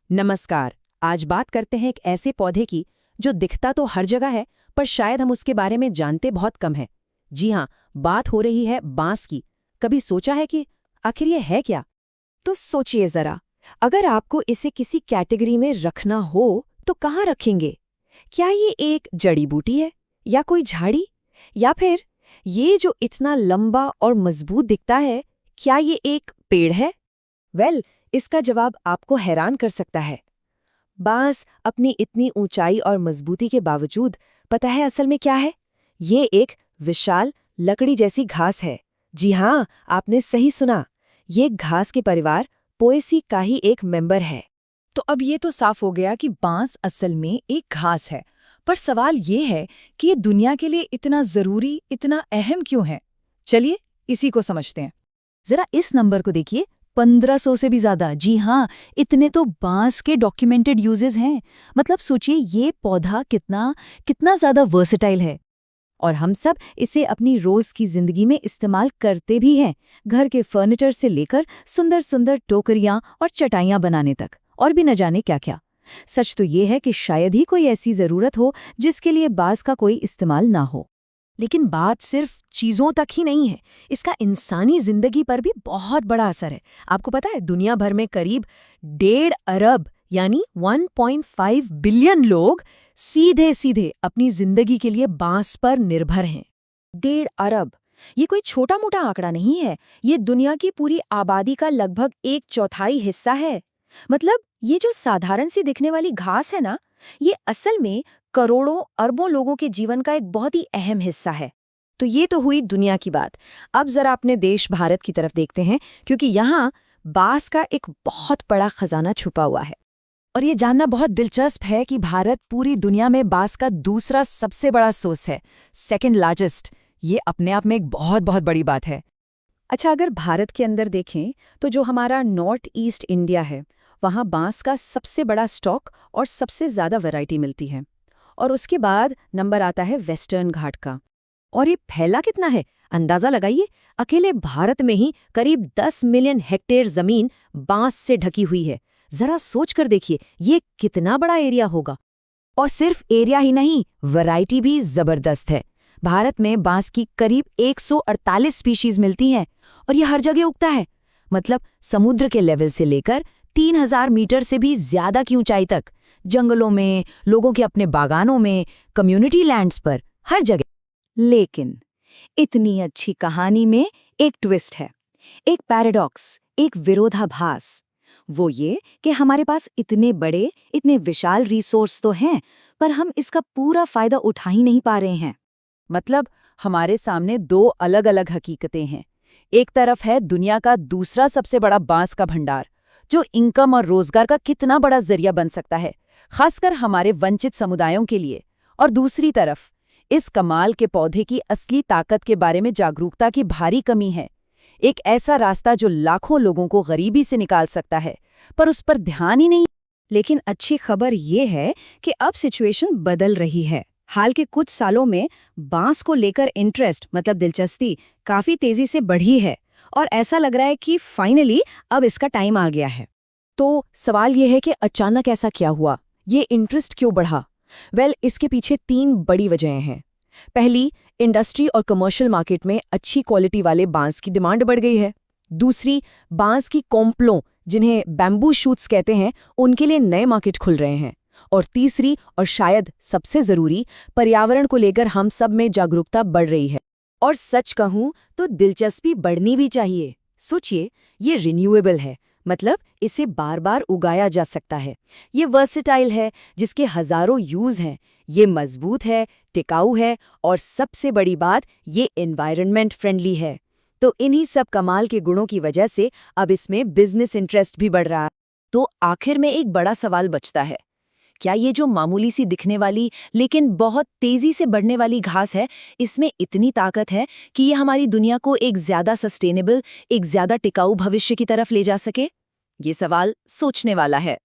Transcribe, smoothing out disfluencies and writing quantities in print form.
नमस्कार। आज बात करते हैं एक ऐसे पौधे की जो दिखता तो हर जगह है, पर शायद हम उसके बारे में जानते बहुत कम हैं। जी हाँ, बात हो रही है बांस की। कभी सोचा है कि आखिर ये है क्या? तो सोचिए जरा, अगर आपको इसे किसी कैटेगरी में रखना हो तो कहाँ रखेंगे? क्या ये एक जड़ी बूटी है, या कोई झाड़ी, या फिर ये जो इतना लंबा और मजबूत दिखता है, क्या ये एक पेड़ है? इसका जवाब आपको हैरान कर सकता है। बांस अपनी इतनी ऊंचाई और मजबूती के बावजूद, पता है असल में क्या है? ये एक विशाल लकड़ी जैसी घास है। जी हाँ, आपने सही सुना। ये घास के परिवार पोएसी का ही एक मेंबर है। तो अब ये तो साफ हो गया कि बांस असल में एक घास है। पर सवाल ये है कि ये दुनिया के लिए इतना जरूरी, इतना अहम क्यों है? चलिए इसी को समझते हैं। जरा इस नंबर को देखिए, 1500 से भी ज्यादा। जी हाँ, इतने तो बांस के डॉक्यूमेंटेड यूजेस हैं। मतलब सोचिए ये पौधा कितना कितना ज्यादा वर्सेटाइल है। और हम सब इसे अपनी रोज की जिंदगी में इस्तेमाल करते भी हैं, घर के फर्नीचर से लेकर सुंदर सुंदर टोकरियां और चटाइयां बनाने तक, और भी न जाने क्या क्या। सच तो ये है कि शायद ही कोई ऐसी जरूरत हो जिसके लिए बांस का कोई इस्तेमाल ना हो। लेकिन बात सिर्फ चीजों तक ही नहीं है, इसका इंसानी जिंदगी पर भी बहुत बड़ा असर है। आपको पता है, दुनिया भर में करीब 1.5 अरब यानी 1.5 बिलियन लोग सीधे सीधे अपनी जिंदगी के लिए बांस पर निर्भर हैं। 1.5 अरब, ये कोई छोटा मोटा आंकड़ा नहीं है। ये दुनिया की पूरी आबादी का लगभग 1/4 हिस्सा है। मतलब ये जो साधारण सी दिखने वाली घास है ना, ये असल में करोड़ों अरबों लोगों के जीवन का एक बहुत ही अहम हिस्सा है। तो ये तो हुई दुनिया की बात। अब जरा अपने देश भारत की तरफ देखते हैं, क्योंकि यहाँ बांस का एक बहुत बड़ा खजाना छुपा हुआ है। और ये जानना बहुत दिलचस्प है कि भारत पूरी दुनिया में बांस का दूसरा सबसे बड़ा सोर्स है, सेकंड लार्जेस्ट। ये अपने आप में एक बहुत बहुत बड़ी बात है। अच्छा, अगर भारत के अंदर देखें तो जो हमारा नॉर्थ ईस्ट इंडिया है, वहाँ बांस का सबसे बड़ा स्टॉक और सबसे ज़्यादा वैरायटी मिलती है। और उसके बाद नंबर आता है वेस्टर्न घाट का। और ये फैला कितना है, अंदाजा लगाइए। अकेले भारत में ही करीब 10 मिलियन हेक्टेयर जमीन बांस से ढकी हुई है। जरा सोच कर देखिए, ये कितना बड़ा एरिया होगा। और सिर्फ एरिया ही नहीं, वैरायटी भी जबरदस्त है। भारत में बांस की करीब 148 स्पीशीज मिलती हैं, और ये हर जगह उगता है। मतलब समुद्र के लेवल से लेकर 3000 मीटर से भी ज्यादा की ऊंचाई तक, जंगलों में, लोगों के अपने बागानों में, कम्युनिटी लैंड्स पर, हर जगह। लेकिन इतनी अच्छी कहानी में एक ट्विस्ट है, एक पैराडॉक्स, एक विरोधाभास। वो ये कि हमारे पास इतने बड़े, इतने विशाल रिसोर्स तो हैं, पर हम इसका पूरा फायदा उठा ही नहीं पा रहे हैं। मतलब हमारे सामने दो अलग अलग हकीकतें हैं। एक तरफ है दुनिया का दूसरा सबसे बड़ा बांस का भंडार, जो इनकम और रोजगार का कितना बड़ा जरिया बन सकता है, खासकर हमारे वंचित समुदायों के लिए। और दूसरी तरफ इस कमाल के पौधे की असली ताकत के बारे में जागरूकता की भारी कमी है। एक ऐसा रास्ता जो लाखों लोगों को गरीबी से निकाल सकता है, पर उस पर ध्यान ही नहीं। लेकिन अच्छी खबर ये है कि अब सिचुएशन बदल रही है। हाल के कुछ सालों में बांस को लेकर इंटरेस्ट, मतलब दिलचस्पी, काफी तेजी से बढ़ी है। और ऐसा लग रहा है कि फाइनली अब इसका टाइम आ गया है। तो सवाल ये है कि अचानक ऐसा क्या हुआ, ये इंटरेस्ट क्यों बढ़ा? इसके पीछे 3 बड़ी वजहें हैं। पहली, इंडस्ट्री और कमर्शियल मार्केट में अच्छी क्वालिटी वाले बांस की डिमांड बढ़ गई है। दूसरी, बांस की कोम्पलों, जिन्हें बैम्बू शूट्स कहते हैं, उनके लिए नए मार्केट खुल रहे हैं। और तीसरी, और शायद सबसे जरूरी, पर्यावरण को लेकर हम सब में जागरूकता बढ़ रही है। और सच कहूं तो दिलचस्पी बढ़नी भी चाहिए। सोचिए, ये रिन्यूएबल है, मतलब इसे बार बार उगाया जा सकता है। ये वर्सेटाइल है, जिसके हजारों यूज हैं। ये मजबूत है, टिकाऊ है, और सबसे बड़ी बात, ये एनवायरनमेंट फ्रेंडली है। तो इन्हीं सब कमाल के गुणों की वजह से अब इसमें बिजनेस इंटरेस्ट भी बढ़ रहा है। तो आखिर में एक बड़ा सवाल बचता है, क्या ये जो मामूली सी दिखने वाली लेकिन बहुत तेजी से बढ़ने वाली घास है, इसमें इतनी ताकत है कि ये हमारी दुनिया को एक ज्यादा सस्टेनेबल, एक ज्यादा टिकाऊ भविष्य की तरफ ले जा सके? ये सवाल सोचने वाला है।